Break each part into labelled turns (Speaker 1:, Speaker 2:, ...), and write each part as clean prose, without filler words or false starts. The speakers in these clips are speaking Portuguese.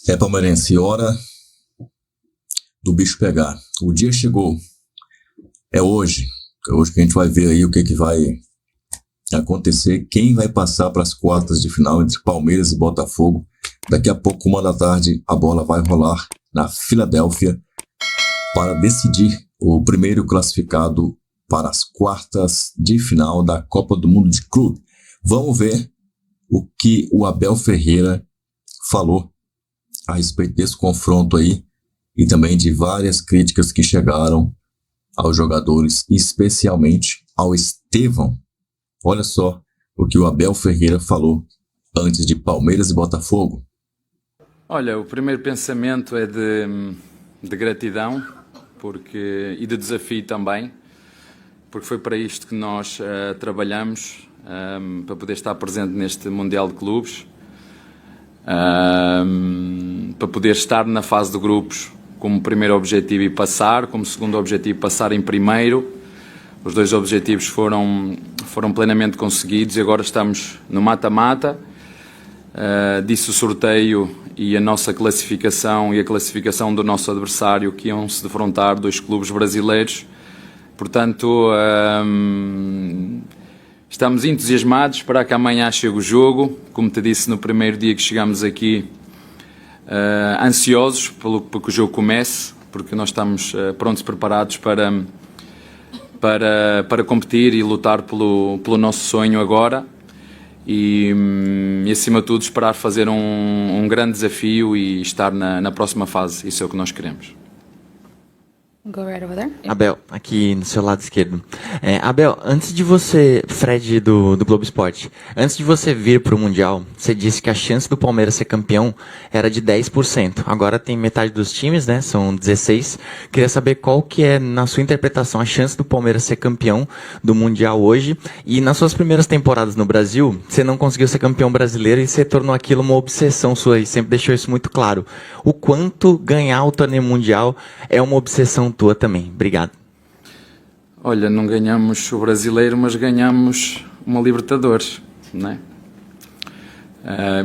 Speaker 1: É, palmeirense, hora do bicho pegar. O dia chegou. É hoje. É hoje que a gente vai ver aí o que vai acontecer. Quem vai passar para as quartas de final entre Palmeiras e Botafogo. Daqui a pouco, 1h da tarde, a bola vai rolar na Filadélfia para decidir o primeiro classificado para as quartas de final da Copa do Mundo de Clube. Vamos ver o que o Abel Ferreira falou a respeito desse confronto aí e também de várias críticas que chegaram aos jogadores, especialmente ao Estevão. Olha só o que o Abel Ferreira falou antes de Palmeiras e Botafogo.
Speaker 2: Olha, o primeiro pensamento é de gratidão e de desafio também, porque foi para isto que nós trabalhamos, para poder estar presente neste Mundial de Clubes, para poder estar na fase de grupos como primeiro objetivo e passar, como segundo objetivo passar em primeiro. Os dois objetivos foram plenamente conseguidos e agora estamos no mata-mata. Disse o sorteio e a nossa classificação e a classificação do nosso adversário que iam se defrontar dois clubes brasileiros. Portanto, estamos entusiasmados para que amanhã chegue o jogo. Como te disse no primeiro dia que chegamos aqui, ansiosos porque o jogo comece, porque nós estamos prontos, preparados para competir e lutar pelo nosso sonho agora. E acima de tudo esperar fazer um grande desafio e estar na próxima fase. Isso é o que nós queremos.
Speaker 3: Go right over there.
Speaker 4: Abel, aqui no seu lado esquerdo. Abel, antes de você, Fred do Globo Esporte, antes de você vir para o Mundial, você disse que a chance do Palmeiras ser campeão era de 10%. Agora tem metade dos times, né? São 16. Queria saber qual que é, na sua interpretação, a chance do Palmeiras ser campeão do Mundial hoje. E nas suas primeiras temporadas no Brasil, você não conseguiu ser campeão brasileiro e você tornou aquilo uma obsessão sua e sempre deixou isso muito claro. O quanto ganhar o torneio mundial é uma obsessão tua também. Obrigado.
Speaker 2: Olha, não ganhamos o brasileiro, mas ganhamos uma Libertadores, não é?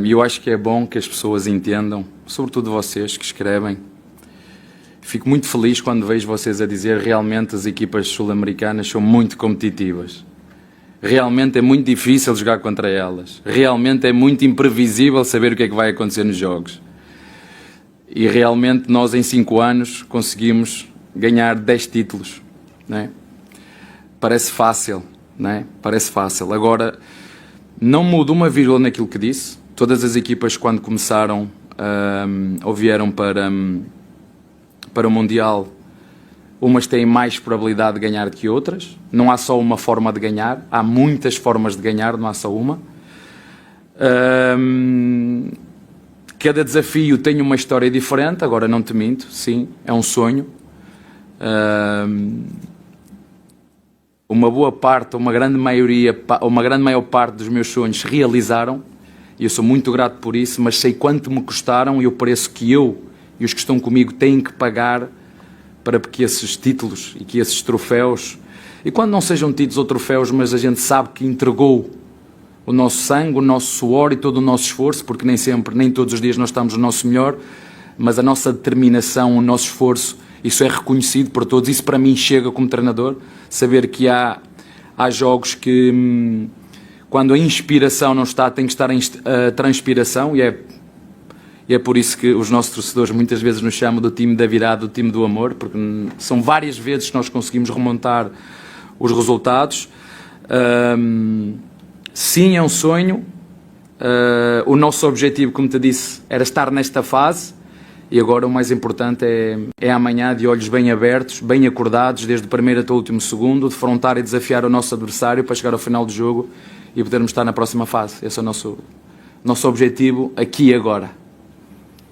Speaker 2: E eu acho que é bom que as pessoas entendam, sobretudo vocês que escrevem. Fico muito feliz quando vejo vocês a dizer realmente as equipas sul-americanas são muito competitivas. Realmente é muito difícil jogar contra elas. Realmente é muito imprevisível saber o que é que vai acontecer nos jogos. E realmente nós em 5 anos conseguimos ganhar 10 títulos, não é? Parece fácil, não é? Parece fácil. Agora, não mudo uma vírgula naquilo que disse. Todas as equipas, quando começaram ou vieram para o Mundial, umas têm mais probabilidade de ganhar do que outras. Não há só uma forma de ganhar, há muitas formas de ganhar, não há só uma. Cada desafio tem uma história diferente, agora não te minto, sim, é um sonho. Uma boa parte, uma grande maior parte dos meus sonhos se realizaram e eu sou muito grato por isso, mas sei quanto me custaram e o preço que eu e os que estão comigo têm que pagar para que esses títulos e que esses troféus, e quando não sejam títulos ou troféus, mas a gente sabe que entregou o nosso sangue, o nosso suor e todo o nosso esforço, porque nem todos os dias nós estamos no nosso melhor, mas a nossa determinação, o nosso esforço, isso é reconhecido por todos. Isso para mim chega como treinador, saber que há jogos que quando a inspiração não está, tem que estar a transpiração, e é por isso que os nossos torcedores muitas vezes nos chamam do time da virada, do time do amor, porque são várias vezes que nós conseguimos remontar os resultados. Sim, é um sonho. O nosso objetivo, como te disse, era estar nesta fase. E agora o mais importante é amanhã, de olhos bem abertos, bem acordados, desde o primeiro até o último segundo, defrontar e desafiar o nosso adversário para chegar ao final do jogo e podermos estar na próxima fase. Esse é o nosso objetivo aqui e agora.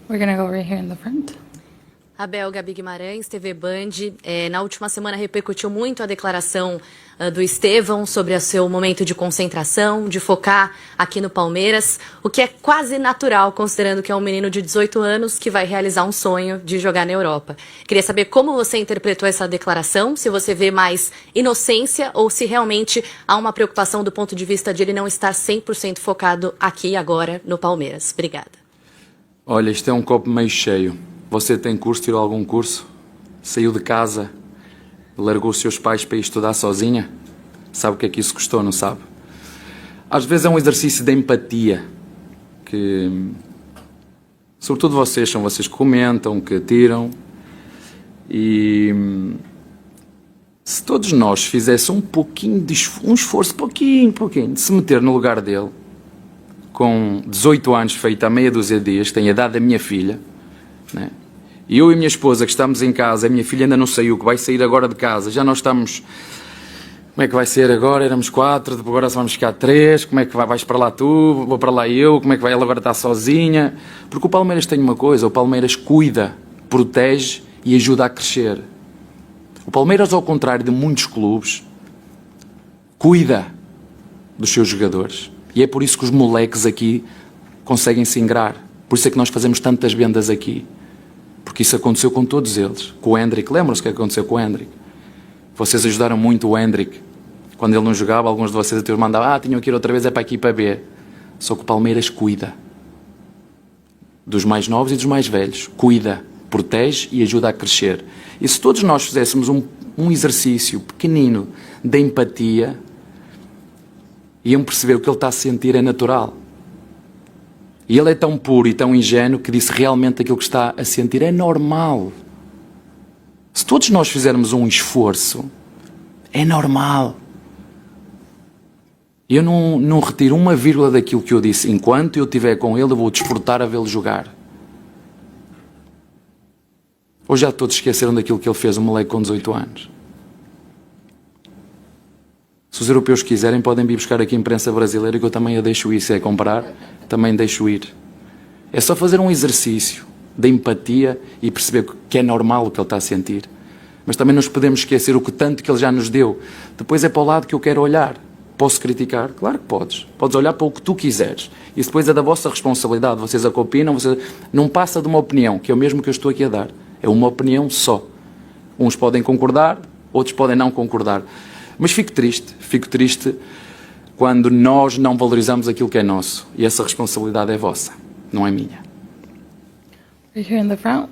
Speaker 3: We're gonna go right here in the front.
Speaker 5: Abel, Gabi Guimarães, TV Band. Na última semana repercutiu muito a declaração do Estevão sobre o seu momento de concentração, de focar aqui no Palmeiras, o que é quase natural, considerando que é um menino de 18 anos que vai realizar um sonho de jogar na Europa. Queria saber como você interpretou essa declaração, se você vê mais inocência ou se realmente há uma preocupação do ponto de vista de ele não estar 100% focado aqui e agora no Palmeiras. Obrigada.
Speaker 2: Olha, isto é um copo meio cheio. Você tem curso, tirou algum curso? Saiu de casa, largou os seus pais para ir estudar sozinha? Sabe o que é que isso custou, não sabe? Às vezes é um exercício de empatia, que, sobretudo vocês, são vocês que comentam, que tiram, e se todos nós fizéssemos um esforço, pouquinho, de se meter no lugar dele, com 18 anos feito há meia dúzia de dias, que tem a idade da minha filha, né? E eu e a minha esposa que estamos em casa, a minha filha ainda não saiu, que vai sair agora de casa, já nós estamos... Como é que vai ser agora? Éramos 4, depois agora só vamos ficar 3, como é que vais para lá tu, vou para lá eu, como é que vai ela agora estar sozinha? Porque o Palmeiras tem uma coisa, o Palmeiras cuida, protege e ajuda a crescer. O Palmeiras, ao contrário de muitos clubes, cuida dos seus jogadores. E é por isso que os moleques aqui conseguem se ingrar. Por isso é que nós fazemos tantas vendas aqui. Porque isso aconteceu com todos eles. Com o Hendrick, lembram-se o que aconteceu com o Hendrick? Vocês ajudaram muito o Hendrick. Quando ele não jogava, alguns de vocês até mandavam, tinham que ir outra vez é para a equipa B. Só que o Palmeiras cuida. Dos mais novos e dos mais velhos. Cuida, protege e ajuda a crescer. E se todos nós fizéssemos um exercício pequenino de empatia, iam perceber o que ele está a sentir é natural. E ele é tão puro e tão ingênuo que disse realmente aquilo que está a sentir é normal. Se todos nós fizermos um esforço, é normal. E eu não retiro uma vírgula daquilo que eu disse. Enquanto eu estiver com ele, eu vou desfrutar a vê-lo jogar. Ou já todos esqueceram daquilo que ele fez, um moleque com 18 anos? Se os europeus quiserem, podem vir buscar aqui a imprensa brasileira, que eu também a deixo ir. Se é comprar, também deixo ir. É só fazer um exercício de empatia e perceber que é normal o que ele está a sentir. Mas também não nos podemos esquecer o que tanto que ele já nos deu. Depois é para o lado que eu quero olhar. Posso criticar? Claro que podes. Podes olhar para o que tu quiseres. Isso depois é da vossa responsabilidade. Vocês a que opinam, não passa de uma opinião, que é o mesmo que eu estou aqui a dar. É uma opinião só. Uns podem concordar, outros podem não concordar. Mas fico triste quando nós não valorizamos aquilo que é nosso. E essa responsabilidade é vossa, não é minha.
Speaker 3: Right here in the front.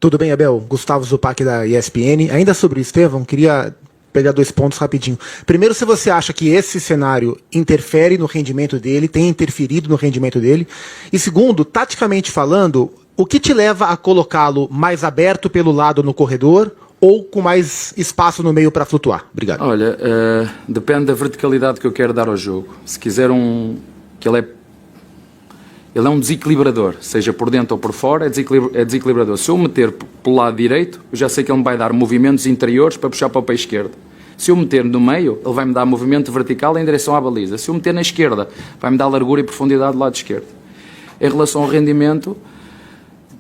Speaker 6: Tudo bem, Abel? Gustavo Zupac da ESPN. Ainda sobre o Estevão, queria pegar 2 pontos rapidinho. Primeiro, se você acha que esse cenário interfere no rendimento dele, tem interferido no rendimento dele. E segundo, taticamente falando, o que te leva a colocá-lo mais aberto pelo lado no corredor ou com mais espaço no meio para flutuar? Obrigado.
Speaker 2: Olha, depende da verticalidade que eu quero dar ao jogo. Se quiser que ele é um desequilibrador, seja por dentro ou por fora, é desequilibrador. Se eu meter pelo lado direito, eu já sei que ele me vai dar movimentos interiores para puxar para o pé esquerdo. Se eu meter no meio, ele vai me dar movimento vertical em direção à baliza. Se eu meter na esquerda, vai me dar largura e profundidade do lado esquerdo. Em relação ao rendimento,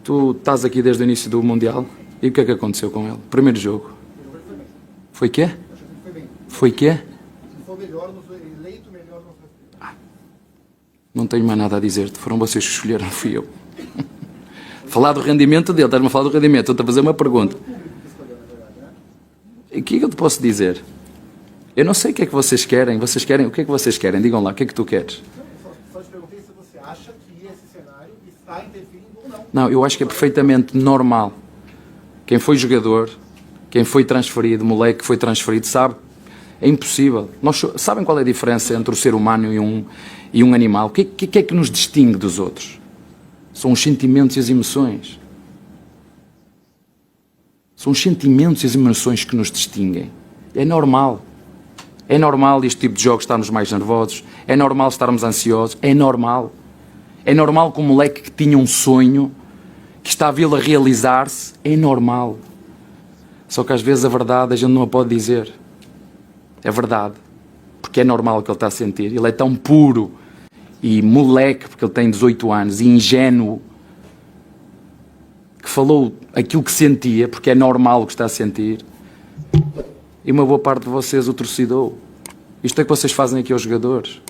Speaker 2: tu estás aqui desde o início do Mundial, e o que é que aconteceu com ele? Primeiro jogo. Foi quê? Foi quê? Não tenho mais nada a dizer-te. Foram vocês que escolheram, não fui eu. Falar do rendimento dele, estás-me a falar do rendimento, estou-te a fazer uma pergunta. O que é que eu te posso dizer? Eu não sei o que é que vocês querem. Vocês querem? O que é que vocês querem? Digam lá, o que é que tu queres?
Speaker 6: Só te perguntei se você acha que esse cenário está interferindo ou não.
Speaker 2: Não, eu acho que é perfeitamente normal. Quem foi jogador, quem foi transferido, moleque que foi transferido, sabe, é impossível. Sabem qual é a diferença entre o ser humano e um animal? O que é que nos distingue dos outros? São os sentimentos e as emoções. São os sentimentos e as emoções que nos distinguem. É normal. É normal este tipo de jogos estarmos mais nervosos. É normal estarmos ansiosos. É normal. É normal que um moleque que tinha um sonho, que está a vê-lo a realizar-se, é normal. Só que às vezes a verdade a gente não a pode dizer. É verdade. Porque é normal o que ele está a sentir. Ele é tão puro e moleque, porque ele tem 18 anos, e ingênuo, que falou aquilo que sentia, porque é normal o que está a sentir, e uma boa parte de vocês o torcidou. Isto é que vocês fazem aqui aos jogadores.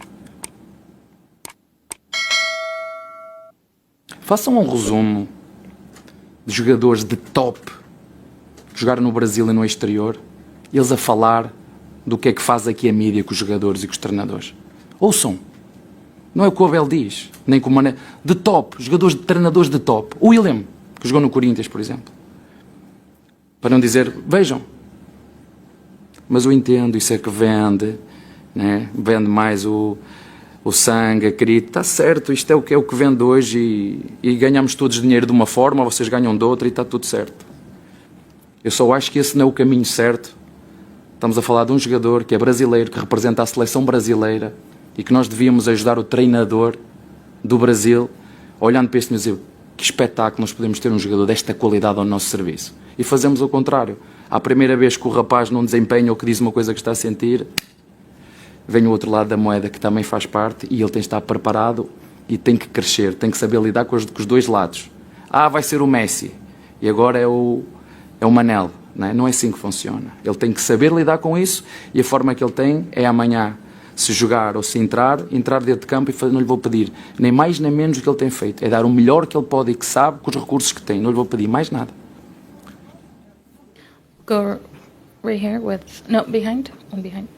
Speaker 2: Façam um resumo de jogadores de top que jogaram no Brasil e no exterior, eles a falar do que é que faz aqui a mídia com os jogadores e com os treinadores. Ouçam. Não é o que o Abel diz, nem como Mané. De top, jogadores, treinadores de top. O William, que jogou no Corinthians, por exemplo. Para não dizer, vejam. Mas eu entendo, isso é que vende, né? Vende mais o sangue, a querida. Está certo, isto é o que vende hoje e ganhamos todos dinheiro de uma forma, vocês ganham de outra e está tudo certo. Eu só acho que esse não é o caminho certo. Estamos a falar de um jogador que é brasileiro, que representa a seleção brasileira e que nós devíamos ajudar o treinador do Brasil, olhando para este e dizer que espetáculo nós podemos ter um jogador desta qualidade ao nosso serviço. E fazemos o contrário. À primeira vez que o rapaz não desempenha ou que diz uma coisa que está a sentir, vem o outro lado da moeda que também faz parte e ele tem que estar preparado e tem que crescer, tem que saber lidar com os dois lados. Vai ser o Messi e agora é o Manel. Não é assim que funciona. Ele tem que saber lidar com isso e a forma que ele tem é amanhã, se jogar ou se entrar dentro de campo e não lhe vou pedir nem mais nem menos do que ele tem feito. É dar o melhor que ele pode e que sabe com os recursos que tem. Não lhe vou pedir mais nada.
Speaker 3: Go right here with, no, behind, one behind.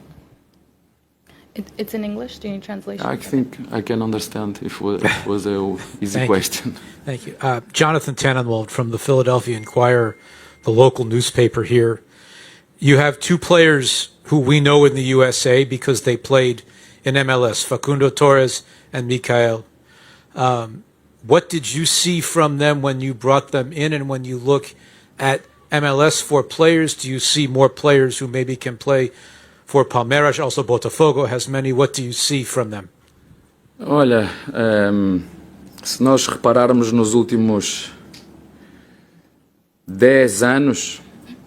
Speaker 3: It's in English, do you need translation?
Speaker 2: I think I can understand if it was an easy question.
Speaker 7: Thank you. Jonathan Tannenwald from the Philadelphia Inquirer, the local newspaper here. You have two players who we know in the USA because they played in MLS, Facundo Torres and Mikael. What did you see from them when you brought them in, and when you look at MLS for players, do you see more players who maybe can play for Palmeiras? Also Botafogo has many. What do you see from them?
Speaker 2: Olha, se nós repararmos nos últimos 10 anos,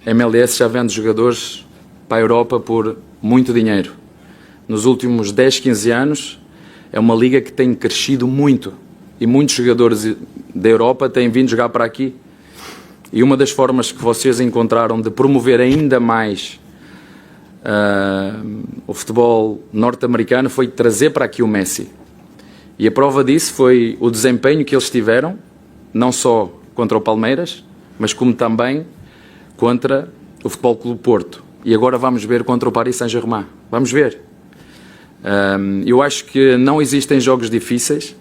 Speaker 2: a MLS já vende jogadores para a Europa por muito dinheiro. Nos últimos 10, 15 anos, é uma liga que tem crescido muito e muitos jogadores da Europa têm vindo jogar para aqui. E uma das formas que vocês encontraram de promover ainda mais o futebol norte-americano foi trazer para aqui o Messi. E a prova disso foi o desempenho que eles tiveram, não só contra o Palmeiras, mas como também contra o Futebol Clube Porto. E agora vamos ver contra o Paris Saint-Germain. Vamos ver. Eu acho que não existem jogos difíceis,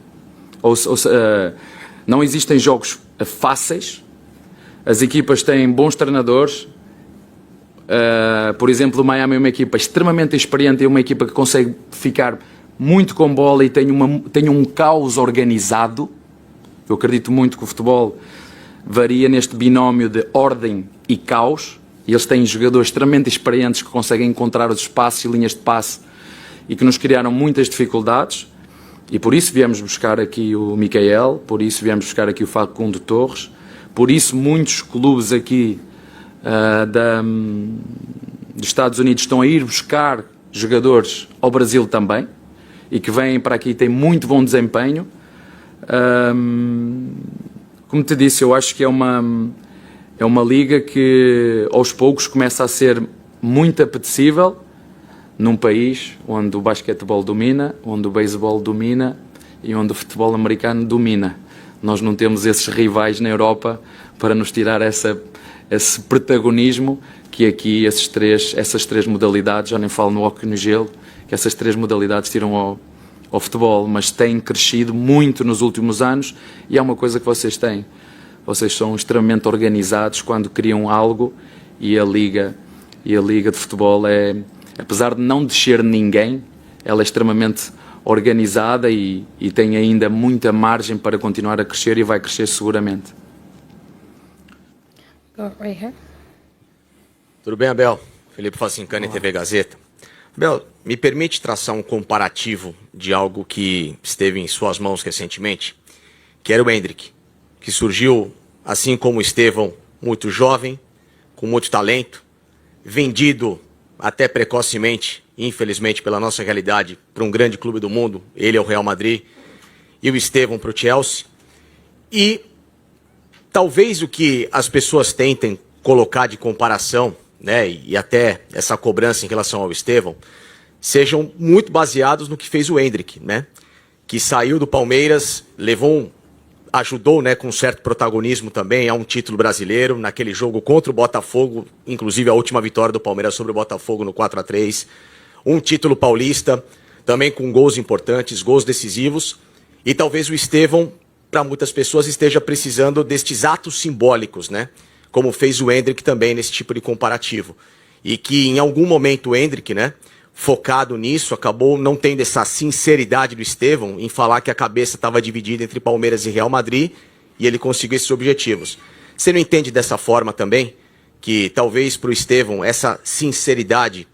Speaker 2: não existem jogos fáceis. As equipas têm bons treinadores. Por exemplo, o Miami é uma equipa extremamente experiente, é uma equipa que consegue ficar muito com bola e tem um caos organizado. Eu acredito muito que o futebol varia neste binómio de ordem e caos. E eles têm jogadores extremamente experientes que conseguem encontrar os espaços e linhas de passe e que nos criaram muitas dificuldades. E por isso viemos buscar aqui o Mikael, por isso viemos buscar aqui o Facundo Torres, por isso muitos clubes aqui dos Estados Unidos estão a ir buscar jogadores ao Brasil também e que vêm para aqui e têm muito bom desempenho. Como te disse, eu acho que é uma liga que aos poucos começa a ser muito apetecível num país onde o basquetebol domina, onde o beisebol domina e onde o futebol americano domina. Nós não temos esses rivais na Europa para nos tirar esse protagonismo que aqui essas três modalidades, já nem falo no hóquei no gelo, que essas três modalidades tiram ao futebol, mas têm crescido muito nos últimos anos e é uma coisa que vocês têm. Vocês são extremamente organizados quando criam algo e a liga de futebol apesar de não descer ninguém, ela é extremamente organizada e tem ainda muita margem para continuar a crescer e vai crescer seguramente.
Speaker 3: Go right here.
Speaker 8: Tudo bem, Abel? Felipe Facincani, TV Gazeta. Abel, me permite traçar um comparativo de algo que esteve em suas mãos recentemente, que era o Endrick, que surgiu, assim como o Estevão, muito jovem, com muito talento, vendido até precocemente, infelizmente pela nossa realidade, para um grande clube do mundo, ele é o Real Madrid, e o Estevão para o Chelsea. E talvez o que as pessoas tentem colocar de comparação, né, e até essa cobrança em relação ao Estevão, sejam muito baseados no que fez o Endrick, né, que saiu do Palmeiras, ajudou, né, com certo protagonismo também a um título brasileiro naquele jogo contra o Botafogo, inclusive a última vitória do Palmeiras sobre o Botafogo no 4-3, um título paulista, também com gols importantes, gols decisivos, e talvez o Estevão, para muitas pessoas, esteja precisando destes atos simbólicos, né? Como fez o Endrick também nesse tipo de comparativo. E que em algum momento o Endrick, né, focado nisso, acabou não tendo essa sinceridade do Estevão em falar que a cabeça estava dividida entre Palmeiras e Real Madrid, e ele conseguiu esses objetivos. Você não entende dessa forma também? Que talvez para o Estevão essa sinceridade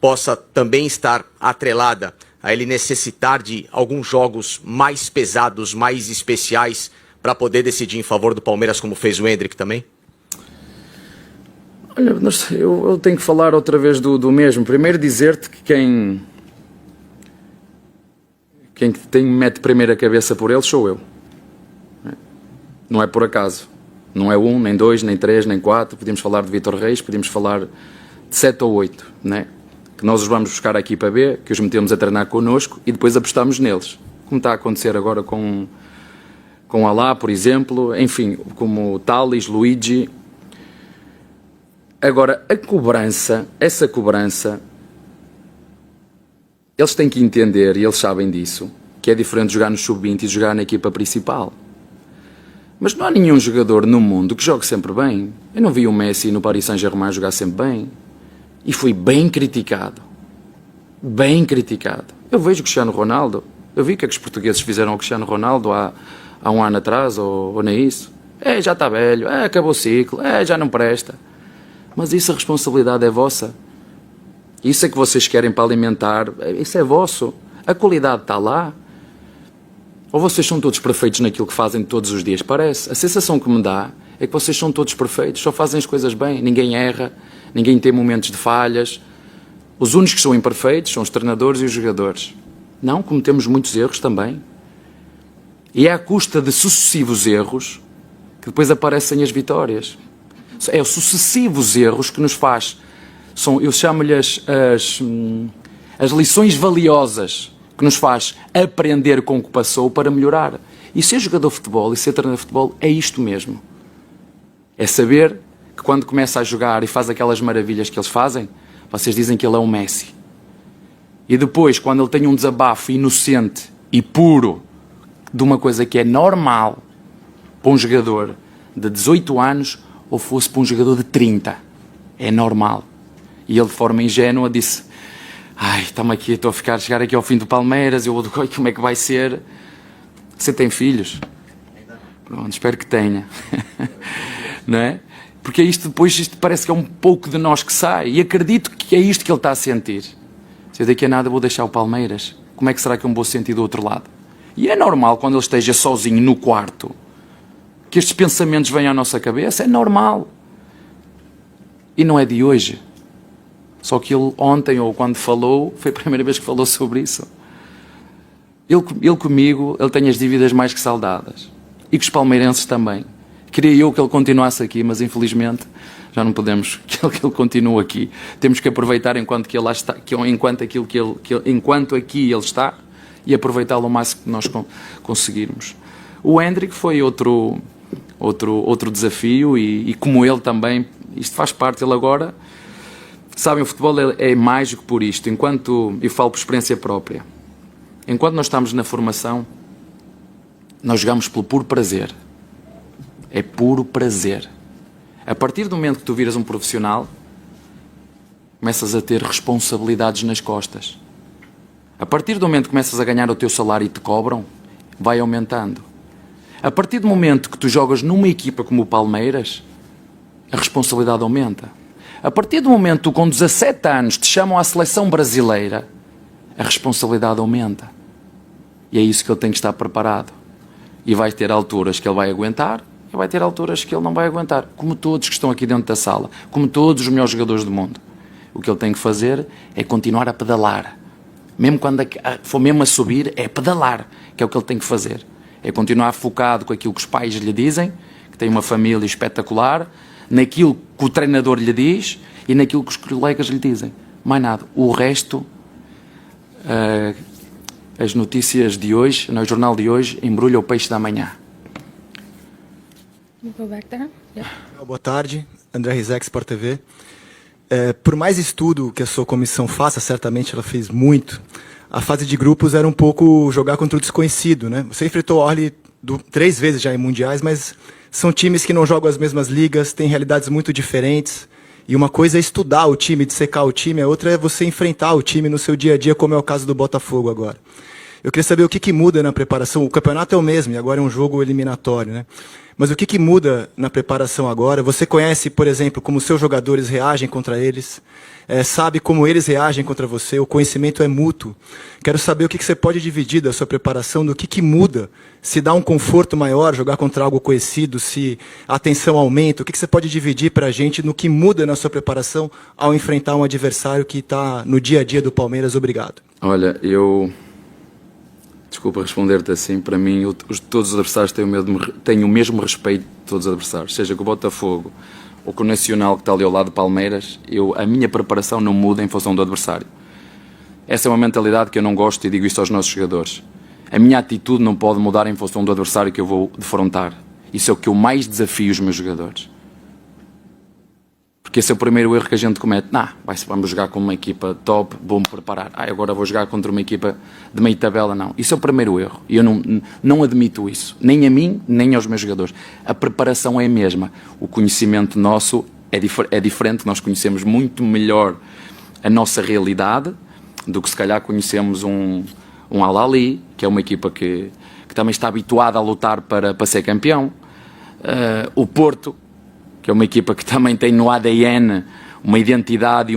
Speaker 8: possa também estar atrelada a ele necessitar de alguns jogos mais pesados, mais especiais, para poder decidir em favor do Palmeiras, como fez o Endrick também?
Speaker 2: Olha, eu tenho que falar outra vez do mesmo. Primeiro dizer-te que quem mete primeiro a cabeça por ele sou eu. Não é por acaso. Não é 1, nem 2, nem 3, nem 4. Podemos falar de Vítor Reis, podemos falar de 7 ou 8, né? Que nós os vamos buscar à equipa B, que os metemos a treinar connosco e depois apostamos neles. Como está a acontecer agora com Alá, por exemplo, enfim, como Thalys, Luigi. Agora, essa cobrança, eles têm que entender, e eles sabem disso, que é diferente de jogar no sub-20 e jogar na equipa principal. Mas não há nenhum jogador no mundo que jogue sempre bem. Eu não vi o Messi no Paris Saint-Germain jogar sempre bem. E fui bem criticado. Bem criticado. Eu vejo o Cristiano Ronaldo. Eu vi o que é que os portugueses fizeram ao Cristiano Ronaldo há um ano atrás, ou nem isso. Já está velho, acabou o ciclo, já não presta. Mas isso a responsabilidade é vossa. Isso é que vocês querem para alimentar, isso é vosso. A qualidade está lá. Ou vocês são todos perfeitos naquilo que fazem todos os dias? Parece. A sensação que me dá é que vocês são todos perfeitos, só fazem as coisas bem, ninguém erra, ninguém tem momentos de falhas. Os únicos que são imperfeitos são os treinadores e os jogadores. Não, cometemos muitos erros também. E é à custa de sucessivos erros que depois aparecem as vitórias. É os sucessivos erros que nos faz, eu chamo-lhe as lições valiosas, que nos faz aprender com o que passou para melhorar. E ser jogador de futebol e ser treinador de futebol é isto mesmo. É saber que quando começa a jogar e faz aquelas maravilhas que eles fazem, vocês dizem que ele é um Messi. E depois, quando ele tem um desabafo inocente e puro de uma coisa que é normal para um jogador de 18 anos ou fosse para um jogador de 30, é normal. E ele de forma ingênua disse: estamos aqui, estou a chegar aqui ao fim do Palmeiras, como é que vai ser? Você tem filhos? Pronto, espero que tenha. Não é? Porque isto parece que é um pouco de nós que sai. E acredito que é isto que ele está a sentir. Se eu daqui a nada vou deixar o Palmeiras, como é que será que eu me vou sentir do outro lado? E é normal quando ele esteja sozinho no quarto que estes pensamentos venham à nossa cabeça. É normal. E não é de hoje. Só que ele ontem, ou quando falou, foi a primeira vez que falou sobre isso. Ele comigo, ele tem as dívidas mais que saldadas. E com os palmeirenses também. Queria eu que ele continuasse aqui, mas infelizmente já não podemos que ele continue aqui. Temos que aproveitar enquanto que ele lá está, enquanto aqui ele está, e aproveitá-lo o máximo que nós conseguirmos. O Endrick foi outro desafio, e como ele também, isto faz parte, ele agora... Sabem, o futebol é mais do que por isto. Eu falo por experiência própria. Enquanto nós estamos na formação, nós jogamos pelo puro prazer. É puro prazer. A partir do momento que tu viras um profissional, começas a ter responsabilidades nas costas. A partir do momento que começas a ganhar o teu salário e te cobram, vai aumentando. A partir do momento que tu jogas numa equipa como o Palmeiras, a responsabilidade aumenta. A partir do momento que tu, com 17 anos, te chamam à seleção brasileira, a responsabilidade aumenta. E é isso que ele tem que estar preparado. E vai ter alturas que ele vai aguentar, e vai ter alturas que ele não vai aguentar. Como todos que estão aqui dentro da sala, como todos os melhores jogadores do mundo. O que ele tem que fazer é continuar a pedalar. Mesmo quando for mesmo a subir, é pedalar, que é o que ele tem que fazer. É continuar focado com aquilo que os pais lhe dizem, que tem uma família espetacular, naquilo que o treinador lhe diz e naquilo que os colegas lhe dizem. Mais nada. O resto, as notícias de hoje, no jornal de hoje, embrulha o peixe da manhã.
Speaker 3: Go back there. Yeah.
Speaker 6: Boa tarde, André Rizek, Sport TV. Por mais estudo que a sua comissão faça, certamente ela fez muito,
Speaker 9: a fase de grupos era um pouco jogar contra o desconhecido, né? Você enfrentou o Orly 3 vezes já em mundiais, mas são times que não jogam as mesmas ligas, têm realidades muito diferentes. E uma coisa é estudar o time, dissecar o time, a outra é você enfrentar o time no seu dia a dia, como é o caso do Botafogo agora. Eu queria saber o que muda na preparação. O campeonato é o mesmo, e agora é um jogo eliminatório, né? Mas o que muda na preparação agora? Você conhece, por exemplo, como seus jogadores reagem contra eles? Sabe como eles reagem contra você? O conhecimento é mútuo. Quero saber o que você pode dividir da sua preparação, do que muda, se dá um conforto maior jogar contra algo conhecido, se a tensão aumenta, o que você pode dividir para a gente no que muda na sua preparação ao enfrentar um adversário que está no dia a dia do Palmeiras? Obrigado.
Speaker 2: Olha, desculpa responder-te assim, para mim todos os adversários têm o mesmo respeito de todos os adversários, seja com o Botafogo ou com o Nacional que está ali ao lado de Palmeiras, a minha preparação não muda em função do adversário. Essa é uma mentalidade que eu não gosto e digo isto aos nossos jogadores. A minha atitude não pode mudar em função do adversário que eu vou defrontar. Isso é o que eu mais desafio os meus jogadores. Porque esse é o primeiro erro que a gente comete. Vamos jogar com uma equipa top, vou-me preparar. Agora vou jogar contra uma equipa de meio tabela, não. Isso é o primeiro erro. E eu não admito isso. Nem a mim, nem aos meus jogadores. A preparação é a mesma. O conhecimento nosso é diferente. Nós conhecemos muito melhor a nossa realidade do que se calhar conhecemos um Al-Ahly, que é uma equipa que também está habituada a lutar para ser campeão. O Porto, que é uma equipa que também tem no ADN uma identidade e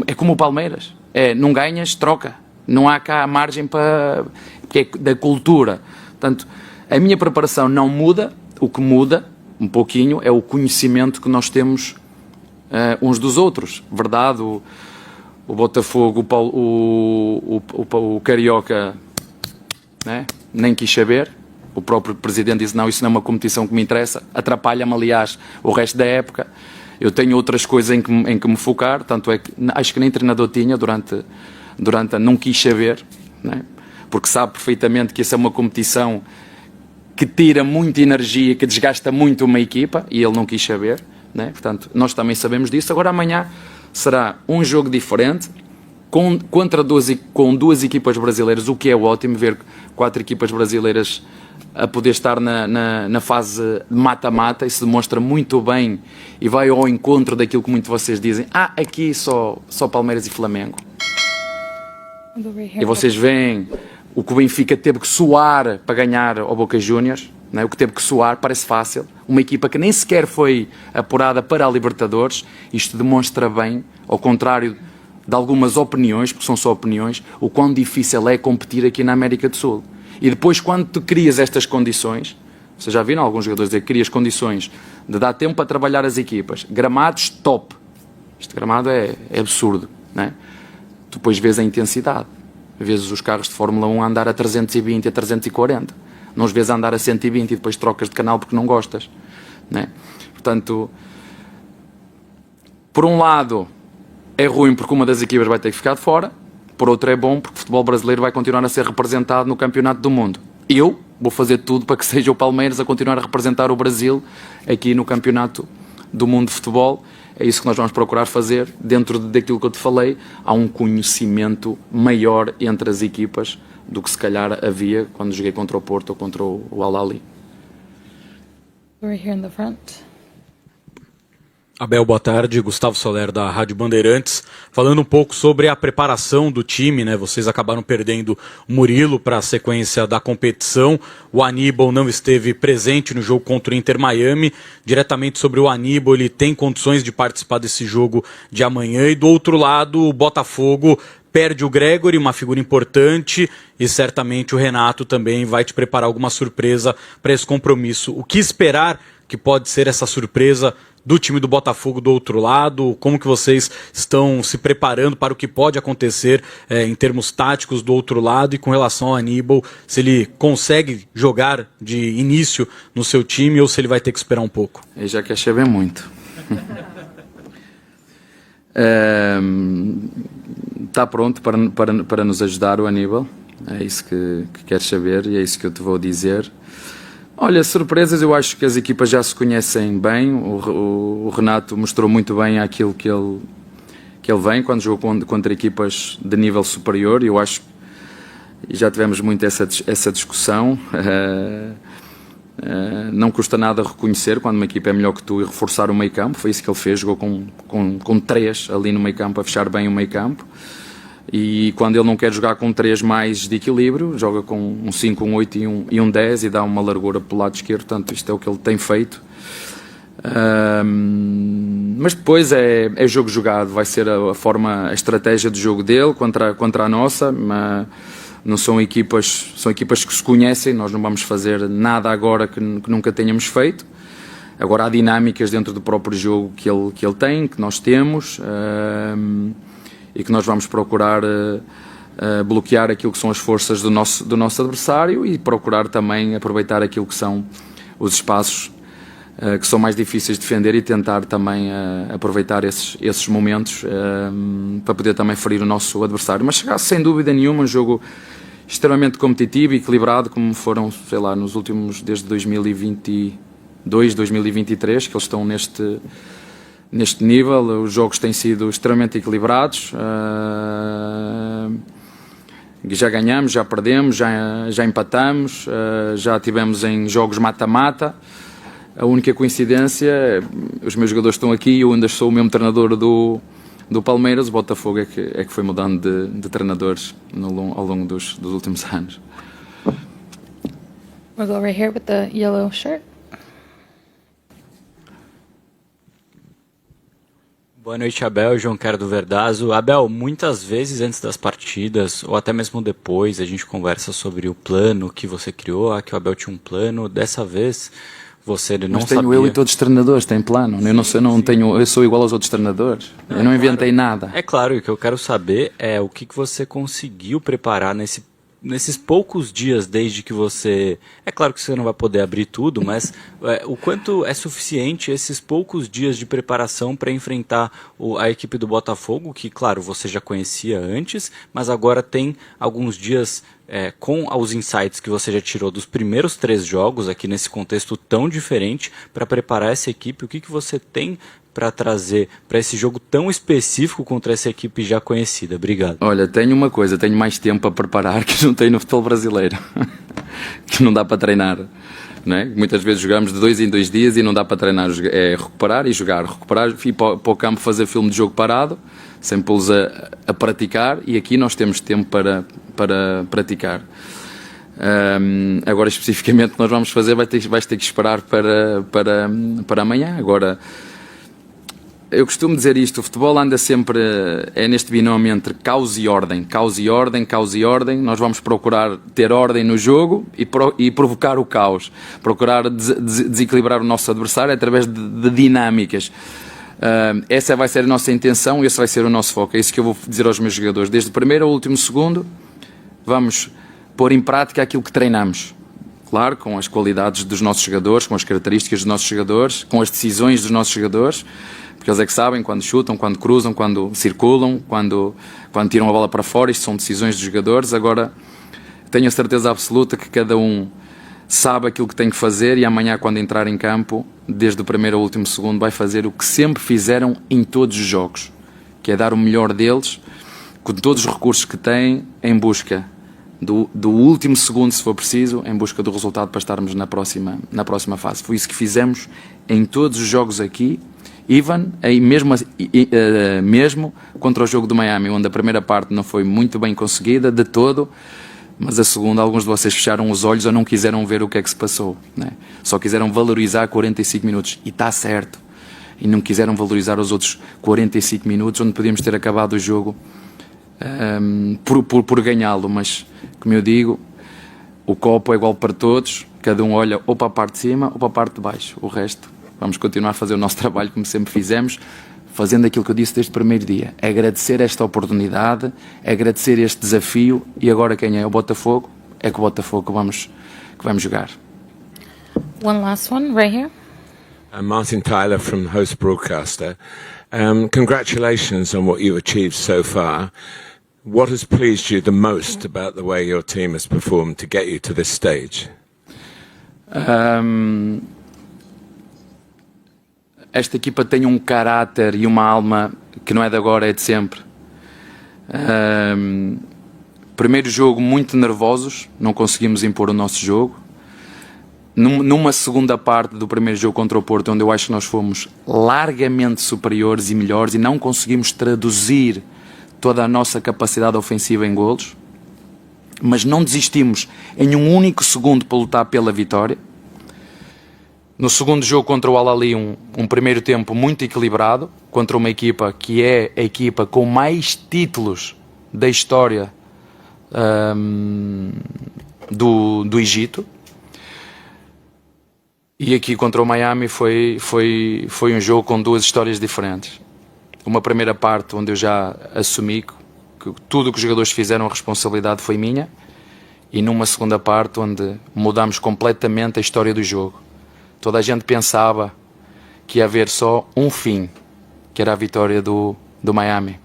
Speaker 2: é como o Palmeiras. Não ganhas, troca. Não há cá margem para... porque é da cultura. Portanto, a minha preparação não muda. O que muda, um pouquinho, é o conhecimento que nós temos uns dos outros. Verdade, o Botafogo, o Carioca, né? Nem quis saber. O próprio presidente disse, não, isso não é uma competição que me interessa, atrapalha-me, aliás, o resto da época. Eu tenho outras coisas em que me focar, tanto é que acho que nem treinador tinha durante não quis saber, né? Porque sabe perfeitamente que essa é uma competição que tira muita energia, que desgasta muito uma equipa, e ele não quis saber, né? Portanto, nós também sabemos disso. Agora amanhã será um jogo diferente, com duas equipas brasileiras, o que é ótimo, ver 4 equipas brasileiras a poder estar na fase de mata-mata. Isso demonstra muito bem e vai ao encontro daquilo que muitos de vocês dizem. Aqui só Palmeiras e Flamengo. E vocês veem o que o Benfica teve que suar para ganhar ao Boca Juniors, né? O que teve que suar, parece fácil. Uma equipa que nem sequer foi apurada para a Libertadores. Isto demonstra bem, ao contrário de algumas opiniões, porque são só opiniões, o quão difícil é competir aqui na América do Sul. E depois, quando tu crias estas condições, vocês já viram alguns jogadores dizer que crias condições de dar tempo para trabalhar as equipas, gramados top. Este gramado é absurdo, né? Tu depois vês a intensidade, vês os carros de Fórmula 1 a andar a 320, a 340, não os vês a andar a 120 e depois trocas de canal porque não gostas, né? Portanto, por um lado é ruim porque uma das equipas vai ter que ficar de fora, por outro é bom porque o futebol brasileiro vai continuar a ser representado no Campeonato do Mundo. Eu vou fazer tudo para que seja o Palmeiras a continuar a representar o Brasil aqui no Campeonato do Mundo de Futebol. É isso que nós vamos procurar fazer. Dentro daquilo que eu te falei, há um conhecimento maior entre as equipas do que se calhar havia quando joguei contra o Porto ou contra o Al-Ahly.
Speaker 3: We're here in the front.
Speaker 10: Abel, boa tarde. Gustavo Soler, da Rádio Bandeirantes. Falando um pouco sobre a preparação do time, né? Vocês acabaram perdendo o Murilo para a sequência da competição. O Aníbal não esteve presente no jogo contra o Inter Miami. Diretamente sobre o Aníbal, ele tem condições de participar desse jogo de amanhã. E do outro lado, o Botafogo perde o Gregory, uma figura importante, e certamente o Renato também vai te preparar alguma surpresa para esse compromisso. O que esperar que pode ser essa surpresa do time do Botafogo do outro lado? Como que vocês estão se preparando para o que pode acontecer em termos táticos do outro lado? E com relação ao Aníbal, se ele consegue jogar de início no seu time ou se ele vai ter que esperar um pouco?
Speaker 2: Ele já quer saber muito. Está pronto para nos ajudar o Aníbal? É isso que queres saber e é isso que eu te vou dizer. Olha, surpresas, eu acho que as equipas já se conhecem bem. O Renato mostrou muito bem aquilo que ele vem quando joga contra equipas de nível superior, e eu acho, e já tivemos muito essa discussão, não custa nada reconhecer quando uma equipa é melhor que tu e reforçar o meio campo. Foi isso que ele fez, jogou com 3 ali no meio campo, a fechar bem o meio campo, e quando ele não quer jogar com 3 mais de equilíbrio, joga com um 5, um 8 e um 10 e dá uma largura pelo lado esquerdo. Portanto, isto é o que ele tem feito. Mas depois é jogo jogado, vai ser a estratégia de jogo dele contra a nossa. Não são equipas que se conhecem, nós não vamos fazer nada agora que nunca tenhamos feito. Agora há dinâmicas dentro do próprio jogo que ele tem, que nós temos, e que nós vamos procurar bloquear aquilo que são as forças do nosso adversário e procurar também aproveitar aquilo que são os espaços que são mais difíceis de defender e tentar também aproveitar esses momentos para poder também ferir o nosso adversário. Mas chegar sem dúvida nenhuma um jogo extremamente competitivo e equilibrado, como foram, sei lá, nos últimos, desde 2022, 2023, que eles estão neste nível. Os jogos têm sido extremamente equilibrados, já ganhamos, já perdemos, já empatamos, já tivemos em jogos mata-mata. A única coincidência, os meus jogadores estão aqui e eu ainda sou o mesmo treinador do Palmeiras. O Botafogo é que foi mudando de treinadores ao longo dos últimos anos.
Speaker 3: We'll go right here with the yellow shirt.
Speaker 11: Boa noite, Abel. João Quero do Verdazo. Abel, muitas vezes antes das partidas, ou até mesmo depois, a gente conversa sobre o plano que você criou, que o Abel tinha um plano. Dessa vez, você não
Speaker 2: Mas tenho
Speaker 11: sabia.
Speaker 2: eu e todos os treinadores têm plano. Eu sou igual aos outros treinadores. Eu não inventei nada.
Speaker 11: É claro, e o que eu quero saber é o que você conseguiu preparar nesses poucos dias desde que você... É claro que você não vai poder abrir tudo, mas o quanto é suficiente esses poucos dias de preparação para enfrentar a equipe do Botafogo, que, claro, você já conhecia antes, mas agora tem alguns dias com os insights que você já tirou dos primeiros 3 jogos, aqui nesse contexto tão diferente, para preparar essa equipe. O que você tem para trazer para esse jogo tão específico contra essa equipe já conhecida? Obrigado.
Speaker 2: Olha, tenho mais tempo para preparar que não tenho no futebol brasileiro, que não dá para treinar, não é? Muitas vezes jogamos de 2 em 2 dias e não dá para treinar, é recuperar e jogar, recuperar e ir para o campo fazer filme de jogo parado, sem pô-los a praticar, e aqui nós temos tempo para praticar. Agora especificamente nós vamos fazer, vais ter que esperar para amanhã. Agora, eu costumo dizer isto, o futebol anda sempre, neste binómio entre caos e ordem, caos e ordem, caos e ordem. Nós vamos procurar ter ordem no jogo e provocar o caos, procurar desequilibrar o nosso adversário através de dinâmicas. Essa vai ser a nossa intenção, esse vai ser o nosso foco. É isso que eu vou dizer aos meus jogadores, desde o primeiro ao último segundo. Vamos pôr em prática aquilo que treinamos, claro, com as qualidades dos nossos jogadores, com as características dos nossos jogadores, com as decisões dos nossos jogadores, porque eles é que sabem quando chutam, quando cruzam, quando circulam, quando tiram a bola para fora. Isto são decisões dos jogadores. Agora, tenho a certeza absoluta que cada um sabe aquilo que tem que fazer, e amanhã, quando entrar em campo, desde o primeiro ao último segundo, vai fazer o que sempre fizeram em todos os jogos, que é dar o melhor deles, com todos os recursos que têm, em busca do último segundo, se for preciso, em busca do resultado para estarmos na próxima fase. Foi isso que fizemos em todos os jogos aqui, mesmo contra o jogo do Miami, onde a primeira parte não foi muito bem conseguida de todo, mas a segunda, alguns de vocês fecharam os olhos ou não quiseram ver o que é que se passou, né? Só quiseram valorizar 45 minutos, e está certo, e não quiseram valorizar os outros 45 minutos, onde podíamos ter acabado o jogo por ganhá-lo. Mas, como eu digo, o copo é igual para todos, cada um olha ou para a parte de cima ou para a parte de baixo. O resto, vamos continuar a fazer o nosso trabalho como sempre fizemos, fazendo aquilo que eu disse desde o primeiro dia: agradecer esta oportunidade, agradecer este desafio, e agora quem é o Botafogo, é com o Botafogo que vamos jogar.
Speaker 3: One last one, right here.
Speaker 12: I'm Martin Tyler from Host Broadcaster. Congratulations on what you've achieved so far. What has pleased you the most about the way your team has performed to get you to this stage?
Speaker 2: esta equipa tem um caráter e uma alma que não é de agora, é de sempre. Primeiro jogo muito nervosos, não conseguimos impor o nosso jogo. Numa segunda parte do primeiro jogo contra o Porto, onde eu acho que nós fomos largamente superiores e melhores e não conseguimos traduzir toda a nossa capacidade ofensiva em golos, mas não desistimos em um único segundo para lutar pela vitória. No segundo jogo contra o Al-Ahly, um primeiro tempo muito equilibrado, contra uma equipa que é a equipa com mais títulos da história do Egito. E aqui contra o Miami foi um jogo com duas histórias diferentes. Uma primeira parte onde eu já assumi que tudo o que os jogadores fizeram, a responsabilidade foi minha, e numa segunda parte onde mudámos completamente a história do jogo. Toda a gente pensava que ia haver só um fim, que era a vitória do Miami.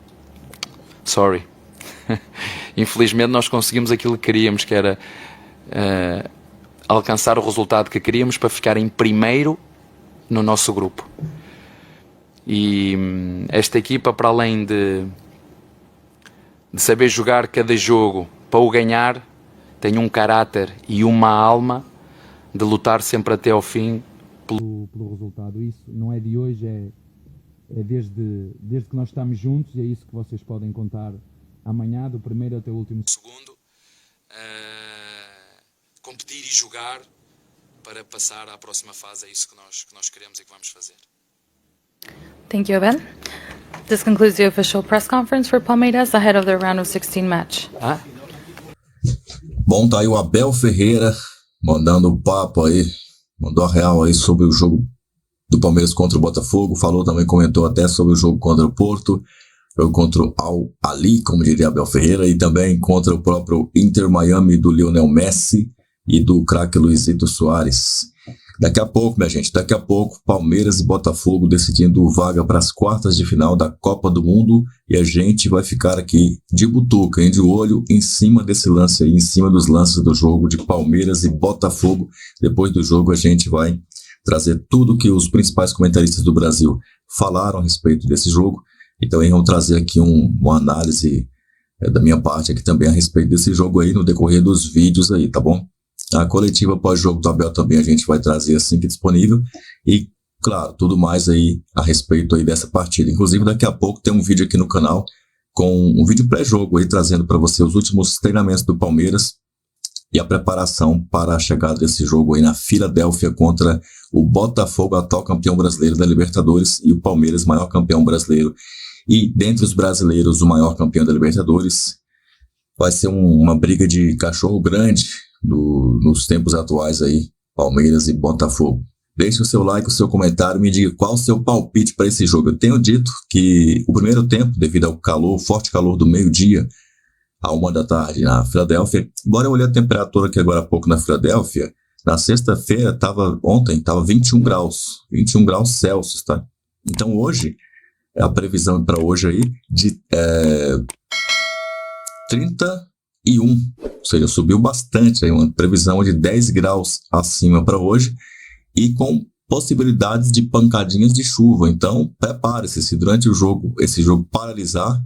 Speaker 2: Sorry. Infelizmente nós conseguimos aquilo que queríamos, que era alcançar o resultado que queríamos para ficar em primeiro no nosso grupo. E esta equipa, para além de saber jogar cada jogo para o ganhar, tem um caráter e uma alma de lutar sempre até ao fim pelo resultado. Isso não é de hoje, é desde que nós estamos juntos, e é isso que vocês podem contar amanhã, do primeiro até o último segundo. Competir e jogar para passar à próxima fase, é isso que nós queremos e que vamos fazer.
Speaker 3: Thank you, Abel. This concludes the official press conference for Palmeiras ahead of their round of 16 match.
Speaker 1: Bom, tá aí o Abel Ferreira mandando o papo aí, mandou a real aí sobre o jogo do Palmeiras contra o Botafogo, comentou até sobre o jogo contra o Porto, jogo contra o Al-Ahly, como diria Abel Ferreira, e também contra o próprio Inter Miami do Lionel Messi e do craque Luizito Soares. Daqui a pouco, minha gente, Palmeiras e Botafogo decidindo vaga para as quartas de final da Copa do Mundo, e a gente vai ficar aqui de butuca, de olho em cima desse lance aí, em cima dos lances do jogo de Palmeiras e Botafogo. Depois do jogo a gente vai trazer tudo que os principais comentaristas do Brasil falaram a respeito desse jogo, e também vamos trazer aqui uma análise da minha parte aqui também a respeito desse jogo aí no decorrer dos vídeos aí, tá bom? A coletiva pós-jogo do Abel também a gente vai trazer assim que disponível, e claro, tudo mais aí a respeito aí dessa partida. Inclusive daqui a pouco tem um vídeo aqui no canal com um vídeo pré-jogo aí trazendo para você os últimos treinamentos do Palmeiras e a preparação para a chegada desse jogo aí na Filadélfia contra o Botafogo, atual campeão brasileiro da Libertadores, e o Palmeiras, maior campeão brasileiro, e dentre os brasileiros o maior campeão da Libertadores. Vai ser uma briga de cachorro grande nos tempos atuais aí, Palmeiras e Botafogo. Deixe o seu like, o seu comentário, me diga qual o seu palpite para esse jogo. Eu tenho dito que o primeiro tempo, devido ao calor, forte calor do meio-dia à 1h na Filadélfia, embora eu olhei a temperatura aqui agora há pouco na Filadélfia, na sexta-feira ontem estava 21 graus Celsius, tá? Então hoje, a previsão para hoje aí de 31, ou seja, subiu bastante, aí uma previsão de 10 graus acima para hoje, e com possibilidades de pancadinhas de chuva. Então prepare-se, se durante esse jogo paralisar,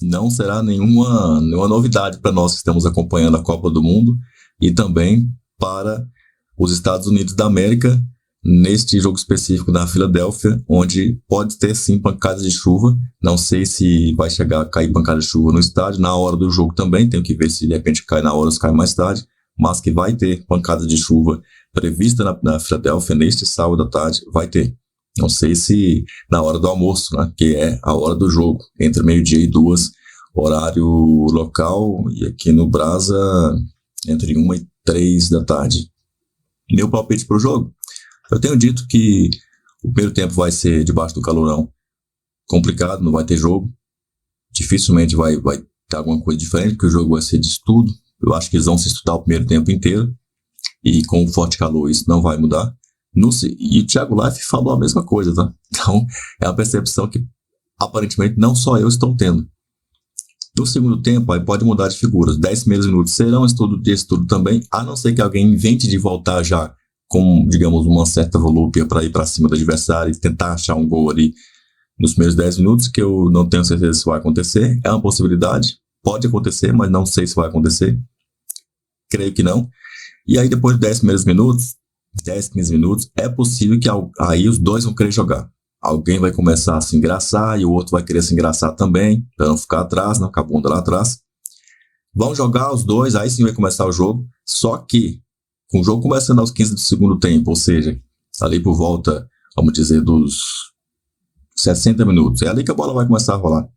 Speaker 1: não será nenhuma novidade para nós que estamos acompanhando a Copa do Mundo, e também para os Estados Unidos da América, neste jogo específico da Filadélfia, onde pode ter sim pancadas de chuva. Não sei se vai chegar a cair pancada de chuva no estádio, na hora do jogo também, tenho que ver se de repente cai na hora ou se cai mais tarde, mas que vai ter pancada de chuva prevista na Filadélfia neste sábado à tarde, vai ter. Não sei se na hora do almoço, né, que é a hora do jogo, entre meio-dia e 2, horário local, e aqui no Brasa, entre 1 e 3 da tarde. Meu palpite para o jogo? Eu tenho dito que o primeiro tempo vai ser debaixo do calorão, complicado, não vai ter jogo, dificilmente vai ter alguma coisa diferente, porque o jogo vai ser de estudo. Eu acho que eles vão se estudar o primeiro tempo inteiro, e com o forte calor isso não vai mudar. E o Thiago Life falou a mesma coisa, tá? Então é uma percepção que aparentemente não só eu estou tendo. No segundo tempo aí pode mudar de figuras, 10 primeiros minutos serão de estudo também, a não ser que alguém invente de voltar já com, digamos, uma certa volúpia para ir para cima do adversário e tentar achar um gol ali nos primeiros 10 minutos, que eu não tenho certeza se vai acontecer. É uma possibilidade, pode acontecer, mas não sei se vai acontecer. Creio que não. E aí depois de 10 primeiros minutos, 10, 15 minutos, é possível que aí os dois vão querer jogar. Alguém vai começar a se engraçar e o outro vai querer se engraçar também, para não ficar atrás, não ficar a bunda lá atrás. Vão jogar os dois, aí sim vai começar o jogo. Só que, com o jogo começando aos 15 do segundo tempo, ou seja, ali por volta, vamos dizer, dos 60 minutos, é ali que a bola vai começar a rolar.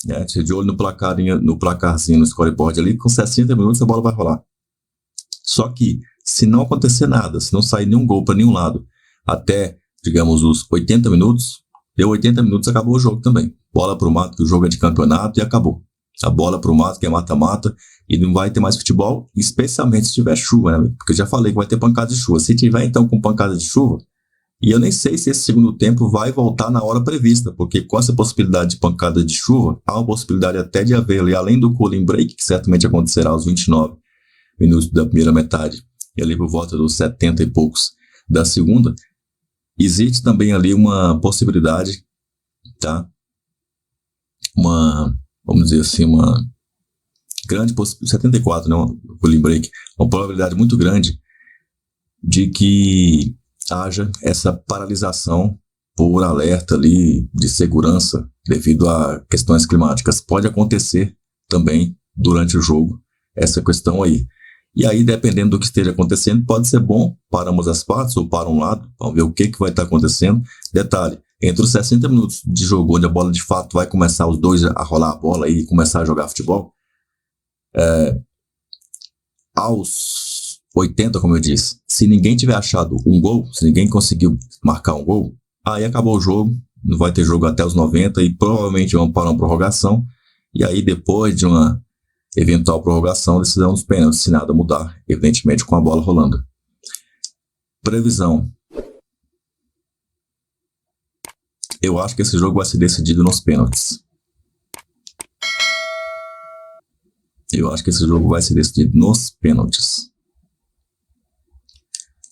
Speaker 1: Né? De olho no placarzinho, no scoreboard ali, com 60 minutos a bola vai rolar. Só que, se não acontecer nada, se não sair nenhum gol para nenhum lado, até, digamos, os 80 minutos, deu 80 minutos, acabou o jogo também. Bola pro mato, que o jogo é de campeonato, e acabou. A bola pro mato, que é mata-mata, e não vai ter mais futebol, especialmente se tiver chuva, né? Porque eu já falei que vai ter pancada de chuva. Se tiver, então, com pancada de chuva, e eu nem sei se esse segundo tempo vai voltar na hora prevista, porque com essa possibilidade de pancada de chuva, há uma possibilidade até de haver ali, além do cooling break, que certamente acontecerá aos 29 minutos da primeira metade, e ali por volta dos 70 e poucos da segunda, existe também ali uma possibilidade, tá? Vamos dizer assim, uma grande possibilidade, 74, né? O cooling break, uma probabilidade muito grande de que haja essa paralisação por alerta ali de segurança devido a questões climáticas. Pode acontecer também durante o jogo essa questão aí. E aí, dependendo do que esteja acontecendo, pode ser bom para ambas as partes ou para um lado. Vamos ver o que vai estar acontecendo. Detalhe, entre os 60 minutos de jogo, onde a bola de fato vai começar os dois a rolar a bola e começar a jogar futebol, aos 80, como eu disse, se ninguém tiver achado um gol, se ninguém conseguiu marcar um gol, aí acabou o jogo, não vai ter jogo até os 90 e provavelmente vão para uma prorrogação. E aí, depois de uma eventual prorrogação, decisão dos pênaltis, se nada mudar, evidentemente com a bola rolando. Previsão. Eu acho que esse jogo vai ser decidido nos pênaltis. Eu acho que esse jogo vai ser decidido nos pênaltis.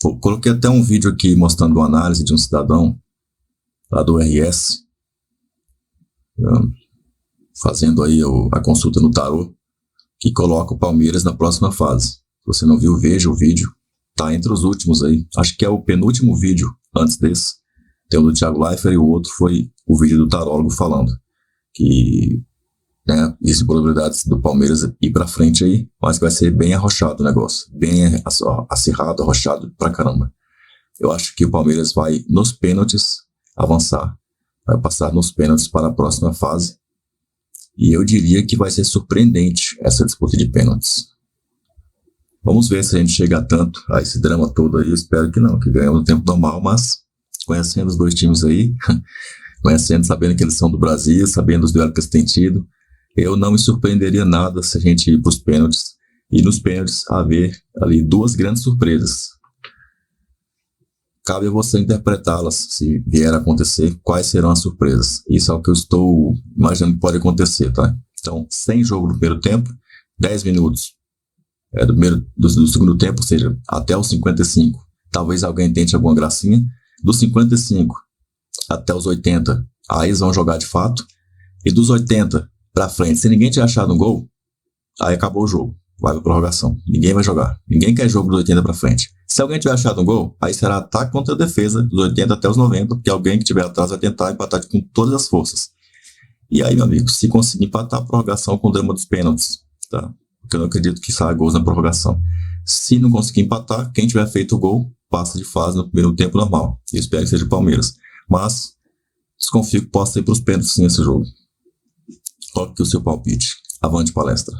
Speaker 1: Eu coloquei até um vídeo aqui mostrando uma análise de um cidadão lá do RS, fazendo aí a consulta no tarô, que coloca o Palmeiras na próxima fase. Se você não viu, veja o vídeo. Tá entre os últimos aí. Acho que é o penúltimo vídeo antes desse. Tem o do Thiago Leifert e o outro foi o vídeo do tarólogo falando que, né, existem probabilidades do Palmeiras ir pra frente aí, mas vai ser bem arrochado o negócio. Bem acirrado, arrochado pra caramba. Eu acho que o Palmeiras vai, nos pênaltis, avançar. Vai passar nos pênaltis para a próxima fase. E eu diria que vai ser surpreendente essa disputa de pênaltis. Vamos ver se a gente chega tanto a esse drama todo aí. Eu espero que não, que ganhamos no tempo normal, mas conhecendo os dois times aí, conhecendo, sabendo que eles são do Brasil, sabendo os duelos que eles têm tido, eu não me surpreenderia nada se a gente ir para os pênaltis. E nos pênaltis haver ali duas grandes surpresas. Cabe a você interpretá-las, se vier a acontecer, quais serão as surpresas. Isso é o que eu estou imaginando que pode acontecer, tá? Então, sem jogo no primeiro tempo, 10 minutos do segundo tempo, ou seja, até os 55, talvez alguém tente alguma gracinha. Dos 55 até os 80, aí eles vão jogar de fato. E dos 80 pra frente, se ninguém tiver achado um gol, aí acabou o jogo. Vai pra prorrogação. Ninguém vai jogar. Ninguém quer jogo dos 80 pra frente. Se alguém tiver achado um gol, aí será ataque contra a defesa, dos 80 até os 90, porque alguém que estiver atrás vai tentar empatar com todas as forças. E aí, meu amigo, se conseguir empatar a prorrogação com o drama dos pênaltis, tá? Porque eu não acredito que saia gols na prorrogação. Se não conseguir empatar, quem tiver feito o gol, passa de fase no primeiro tempo normal. Eu espero que seja o Palmeiras. Mas, desconfio que possa ir para os pênaltis nesse jogo. Coloque aqui o seu palpite. Avante palestra.